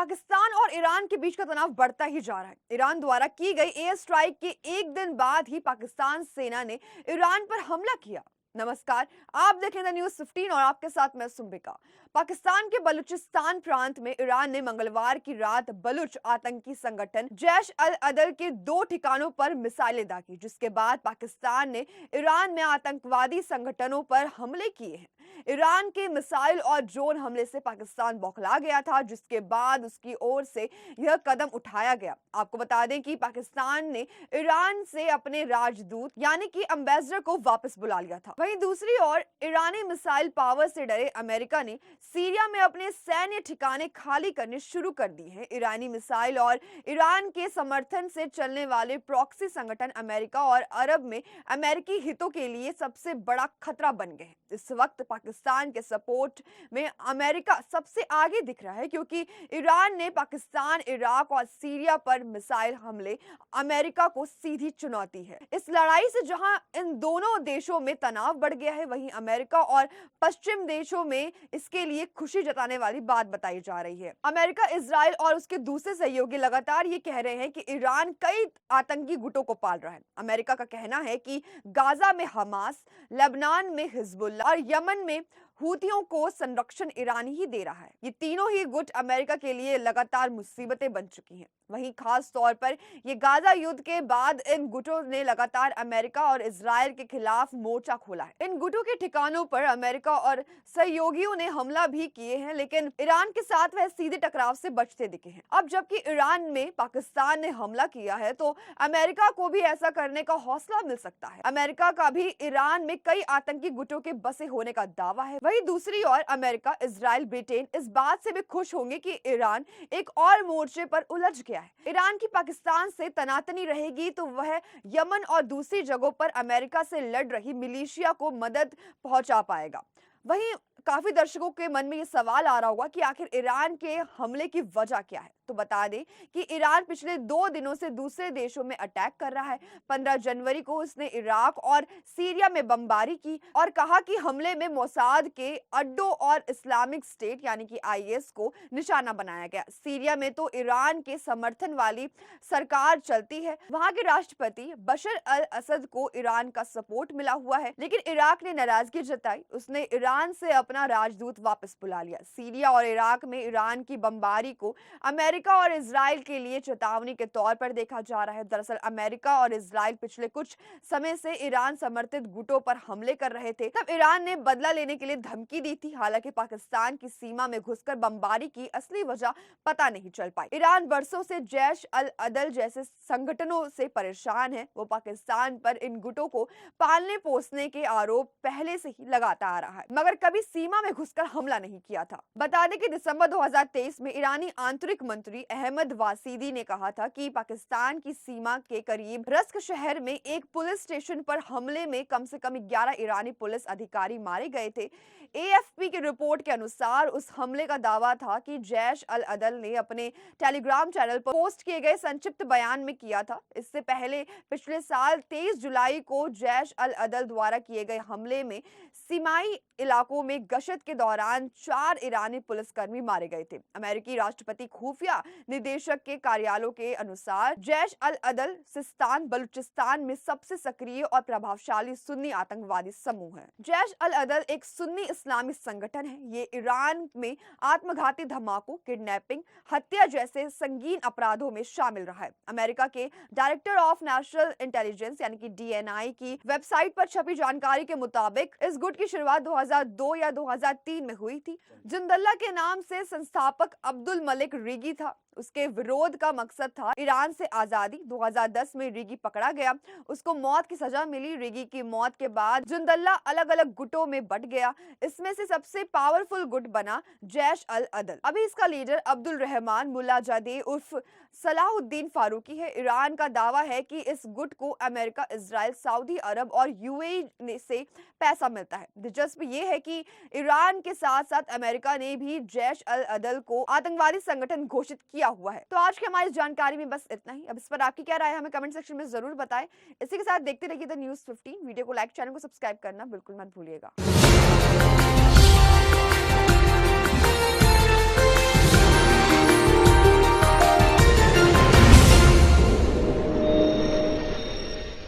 पाकिस्तान और ईरान के बीच का तनाव बढ़ता ही जा रहा है। ईरान द्वारा की गई एयर स्ट्राइक के एक दिन बाद ही पाकिस्तान सेना ने ईरान पर हमला किया। नमस्कार, आप देख रहे हैं न्यूज़ 15 और आपके साथ मैं सुम्बिका। पाकिस्तान के बलूचिस्तान प्रांत में ईरान ने मंगलवार की रात बलूच आतंकी संगठन जैश अल अदल के 2 ठिकानों पर मिसाइलें दागी, जिसके बाद पाकिस्तान ने ईरान में आतंकवादी संगठनों पर हमले किए हैं। ईरान के मिसाइल और ड्रोन हमले से पाकिस्तान बौखला गया था, जिसके बाद उसकी ओर से यह कदम उठाया गया। आपको बता दें कि पाकिस्तान ने ईरान से अपने राजदूत यानी कि एम्बेसडर को वापस बुला लिया था। वहीं दूसरी ओर ईरानी मिसाइल पावर से डरे अमेरिका ने सीरिया में अपने सैन्य ठिकाने खाली करने शुरू कर दिए हैं। ईरानी मिसाइल और ईरान के समर्थन से चलने वाले प्रॉक्सी संगठन अमेरिका और अरब में अमेरिकी हितों के लिए सबसे बड़ा खतरा बन गए हैं। इस वक्त पाकिस्तान के सपोर्ट में अमेरिका सबसे आगे दिख रहा है, क्योंकि ईरान ने पाकिस्तान, इराक और सीरिया पर मिसाइल हमले अमेरिका को सीधी चुनौती है। इस लड़ाई से जहां इन दोनों देशों में तनाव बढ़ गया है, वहीं अमेरिका और पश्चिम देशों में इसके लिए खुशी जताने वाली बात बताई जा रही है। अमेरिका, इजराइल और उसके दूसरे सहयोगी लगातार ये कह रहे हैं कि ईरान कई आतंकी गुटों को पाल रहा है। अमेरिका का कहना है कि गाजा में हमास, लेबनान में हिजबुल्लाह और यमन में हूतियों को संरक्षण ईरान ही दे रहा है। ये तीनों ही गुट अमेरिका के लिए लगातार मुसीबतें बन चुकी हैं। वहीं खास तौर पर ये गाजा युद्ध के बाद इन गुटों ने लगातार अमेरिका और इजराइल के खिलाफ मोर्चा खोला है। इन गुटों के ठिकानों पर अमेरिका और सहयोगियों ने हमला भी किए हैं, लेकिन ईरान के साथ वह सीधे टकराव से बचते दिखे हैं। अब जबकि ईरान में पाकिस्तान ने हमला किया है, तो अमेरिका को भी ऐसा करने का हौसला मिल सकता है। अमेरिका का भी ईरान में कई आतंकी गुटों के बसे होने का दावा है। वहीं दूसरी ओर अमेरिका, इजराइल, ब्रिटेन इस बात से भी खुश होंगे कि ईरान एक और मोर्चे पर उलझ गया है। ईरान की पाकिस्तान से तनातनी रहेगी तो वह यमन और दूसरी जगहों पर अमेरिका से लड़ रही मिलिशिया को मदद पहुंचा पाएगा। वहीं काफी दर्शकों के मन में ये सवाल आ रहा होगा कि आखिर ईरान के हमले की वजह क्या है। तो बता दें कि ईरान पिछले 2 दिनों से दूसरे देशों में अटैक कर रहा है। 15 जनवरी को उसने इराक और सीरिया में बमबारी की और कहा कि हमले में मोसाद के अड्डों और इस्लामिक स्टेट यानी कि आईएस को निशाना बनाया गया। सीरिया में तो ईरान के समर्थन वाली सरकार चलती है। वहां के राष्ट्रपति बशर अल असद को ईरान का सपोर्ट मिला हुआ है, लेकिन इराक ने नाराजगी जताई। उसने ईरान से अपना राजदूत वापस बुला लिया। सीरिया और इराक में ईरान की बमबारी को अमेरिका और इजराइल के लिए चेतावनी के तौर पर देखा जा रहा है। दरअसल अमेरिका और इजराइल पिछले कुछ समय से ईरान समर्थित गुटों पर हमले कर रहे थे। तब ईरान ने बदला लेने के लिए धमकी दी थी। हालांकि पाकिस्तान की सीमा में घुसकर बमबारी की असली वजह पता नहीं चल पाई। ईरान बरसों से जैश अल अदल जैसे संगठनों से परेशान है। वो पाकिस्तान पर इन गुटों को पालने पोसने के आरोप पहले से ही लगाता आ रहा है, मगर कभी सीमा में घुसकर हमला नहीं किया था। बता दें कि दिसंबर 2023 में ईरानी आंतरिक मंत्री अहमद वासीदी ने कहा था कि पाकिस्तान की सीमा के करीब रस्क शहर में एक पुलिस स्टेशन पर हमले में कम से कम 11 ईरानी पुलिस अधिकारी मारे गए थे। एएफपी की रिपोर्ट के अनुसार उस हमले का दावा था कि जैश अल अदल ने अपने टेलीग्राम चैनल पर पोस्ट किए गए संक्षिप्त बयान में किया था। इससे पहले पिछले साल 23 जुलाई को जैश अल अदल द्वारा किए गए हमले में सीमाई इलाकों में गश्त के दौरान 4 ईरानी पुलिसकर्मी मारे गए थे। अमेरिकी राष्ट्रपति खुफिया निदेशक के कार्यालय के अनुसार जैश अल अदल सिस्तान बलूचिस्तान में सबसे सक्रिय और प्रभावशाली सुन्नी आतंकवादी समूह है। जैश अल अदल एक सुन्नी इस्लामी संगठन है। ये ईरान में आत्मघाती धमाकों, किडनैपिंग, हत्या जैसे संगीन अपराधों में शामिल रहा है। अमेरिका के डायरेक्टर ऑफ नेशनल इंटेलिजेंस यानी कि डीएनआई की वेबसाइट पर छपी जानकारी के मुताबिक इस गुट की शुरुआत 2002 या 2003 में हुई थी। जुंदल्ला के नाम से संस्थापक अब्दुल मलिक रिगी था। उसके विरोध का मकसद था ईरान से आजादी। 2010 में रिगी पकड़ा गया, उसको मौत की सजा मिली। रिगी की मौत के बाद जुंदल्ला अलग अलग गुटों में बंट गया। इसमें से सबसे पावरफुल गुट बना जैश अल अदल। अभी इसका लीडर अब्दुल रहमान मुल्लाजादे उर्फ सलाहुद्दीन फारूकी है। ईरान का दावा है कि इस गुट को अमेरिका, इजराइल, सऊदी अरब और यूएई से पैसा मिलता है। दिलचस्प ये है कि ईरान के साथ साथ अमेरिका ने भी जैश अल अदल को आतंकवादी संगठन घोषित किया हुआ है। तो आज की हमारी जानकारी में बस इतना ही। अब इस पर आपकी क्या राय है हमें कमेंट सेक्शन में जरूर बताएं। इसी के साथ देखते रहिए द न्यूज़ 15। वीडियो को लाइक, चैनल को सब्सक्राइब करना बिल्कुल मत भूलिएगा।